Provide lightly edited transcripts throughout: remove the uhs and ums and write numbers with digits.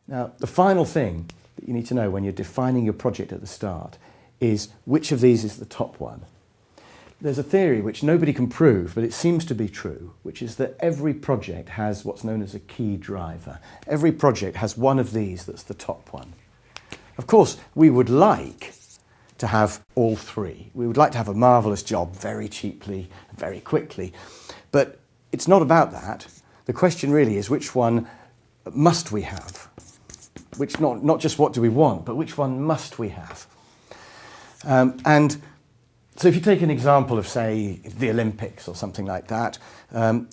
Now, the final thing that you need to know when you're defining your project at the start is which of these is the top one. There's a theory which nobody can prove, but it seems to be true, which is that every project has what's known as a key driver. Every project has one of these that's the top one. Of course, we would like to have all three. We would like to have a marvellous job very cheaply, very quickly, but it's not about that. The question really is which one must we have? Which not just what do we want, but which one must we have? And so if you take an example of, say, the Olympics or something like that,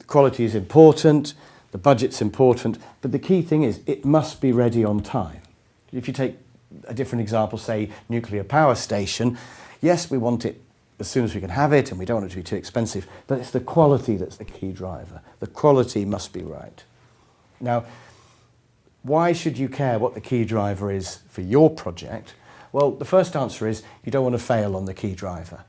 quality is important, the budget's important, but the key thing is it must be ready on time. If you take a different example, say nuclear power station, yes, we want it as soon as we can have it and we don't want it to be too expensive, but it's the quality that's the key driver. The quality must be right. Now, why should you care what the key driver is for your project? Well, the first answer is you don't want to fail on the key driver.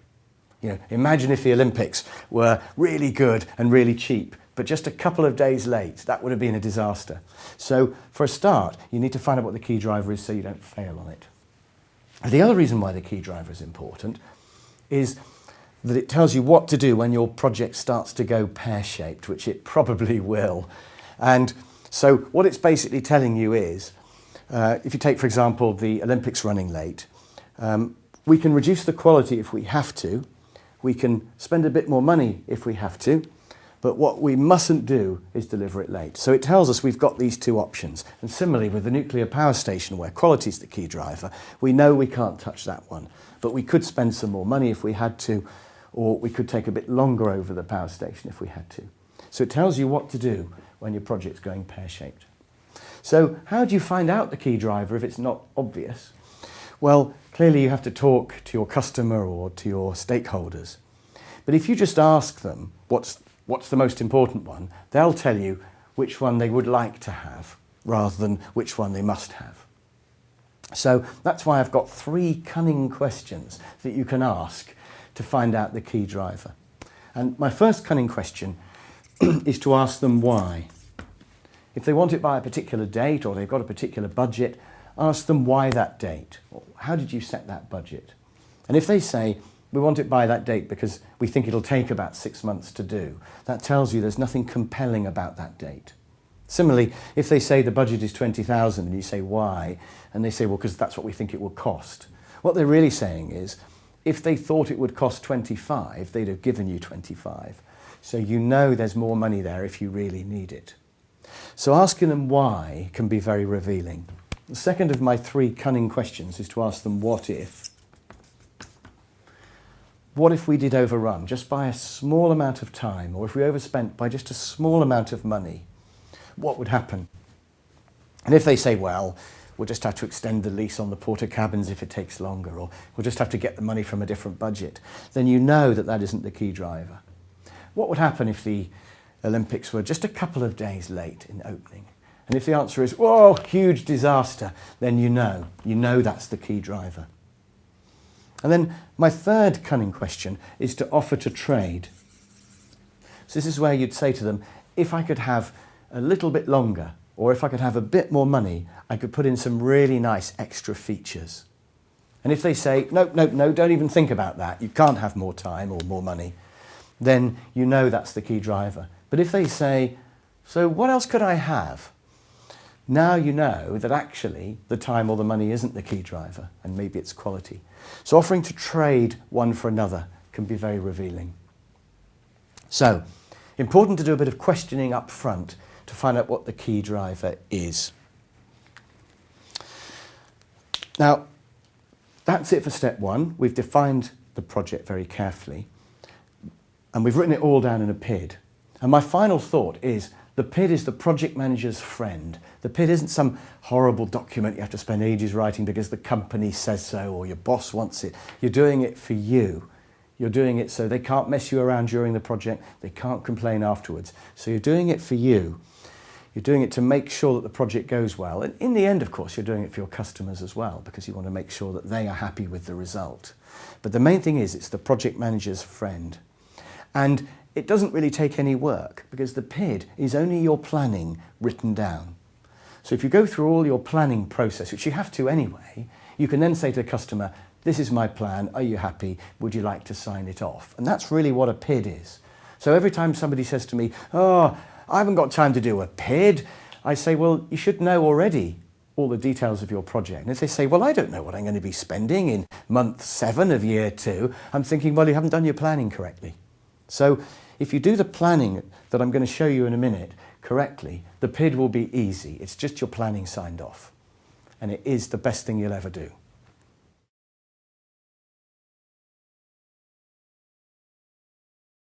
You know, imagine if the Olympics were really good and really cheap, but just a couple of days late. That would have been a disaster. So for a start, you need to find out what the key driver is so you don't fail on it. And the other reason why the key driver is important is that it tells you what to do when your project starts to go pear-shaped, which it probably will. And so what it's basically telling you is, if you take, for example, the Olympics running late, we can reduce the quality if we have to, we can spend a bit more money if we have to, but what we mustn't do is deliver it late. So it tells us we've got these two options. And similarly with the nuclear power station where quality is the key driver, we know we can't touch that one, but we could spend some more money if we had to, or we could take a bit longer over the power station if we had to. So it tells you what to do when your project's going pear-shaped. So how do you find out the key driver if it's not obvious? Well, clearly you have to talk to your customer or to your stakeholders. But if you just ask them what's the most important one, they'll tell you which one they would like to have rather than which one they must have. So that's why I've got 3 cunning questions that you can ask to find out the key driver. And my first cunning question is to ask them why. If they want it by a particular date or they've got a particular budget, ask them why that date. How did you set that budget? And if they say, we want it by that date because we think it'll take about 6 months to do, that tells you there's nothing compelling about that date. Similarly, if they say the budget is 20,000 and you say why, and they say, well, because that's what we think it will cost. What they're really saying is, if they thought it would cost 25, they'd have given you 25. So you know there's more money there if you really need it. So asking them why can be very revealing. The second of my 3 cunning questions is to ask them what if. What if we did overrun just by a small amount of time, or if we overspent by just a small amount of money? What would happen? And if they say, well, we'll just have to extend the lease on the porter cabins if it takes longer, or we'll just have to get the money from a different budget, then you know that that isn't the key driver. What would happen if the Olympics were just a couple of days late in opening? And if the answer is, whoa, huge disaster, then you know that's the key driver. And then my third cunning question is to offer to trade. So this is where you'd say to them, if I could have a little bit longer, or if I could have a bit more money, I could put in some really nice extra features. And if they say, no, don't even think about that, you can't have more time or more money, then you know that's the key driver. But if they say, so what else could I have? Now you know that actually the time or the money isn't the key driver, and maybe it's quality. So offering to trade one for another can be very revealing. So, important to do a bit of questioning up front to find out what the key driver is. Now, that's it for step 1. We've defined the project very carefully, and we've written it all down in a PID. And my final thought is, the PID is the project manager's friend. The PID isn't some horrible document you have to spend ages writing because the company says so or your boss wants it. You're doing it for you. You're doing it so they can't mess you around during the project, they can't complain afterwards. So you're doing it for you. You're doing it to make sure that the project goes well. And in the end, of course, you're doing it for your customers as well, because you want to make sure that they are happy with the result. But the main thing is, it's the project manager's friend. And it doesn't really take any work, because the PID is only your planning written down. So if you go through all your planning process, which you have to anyway, you can then say to the customer, this is my plan, are you happy, would you like to sign it off? And that's really what a PID is. So every time somebody says to me, oh, I haven't got time to do a PID, I say, well, you should know already all the details of your project. And if they say, well, I don't know what I'm going to be spending in month 7 of year 2, I'm thinking, well, you haven't done your planning correctly. So if you do the planning that I'm going to show you in a minute correctly, the PID will be easy. It's just your planning signed off. And it is the best thing you'll ever do.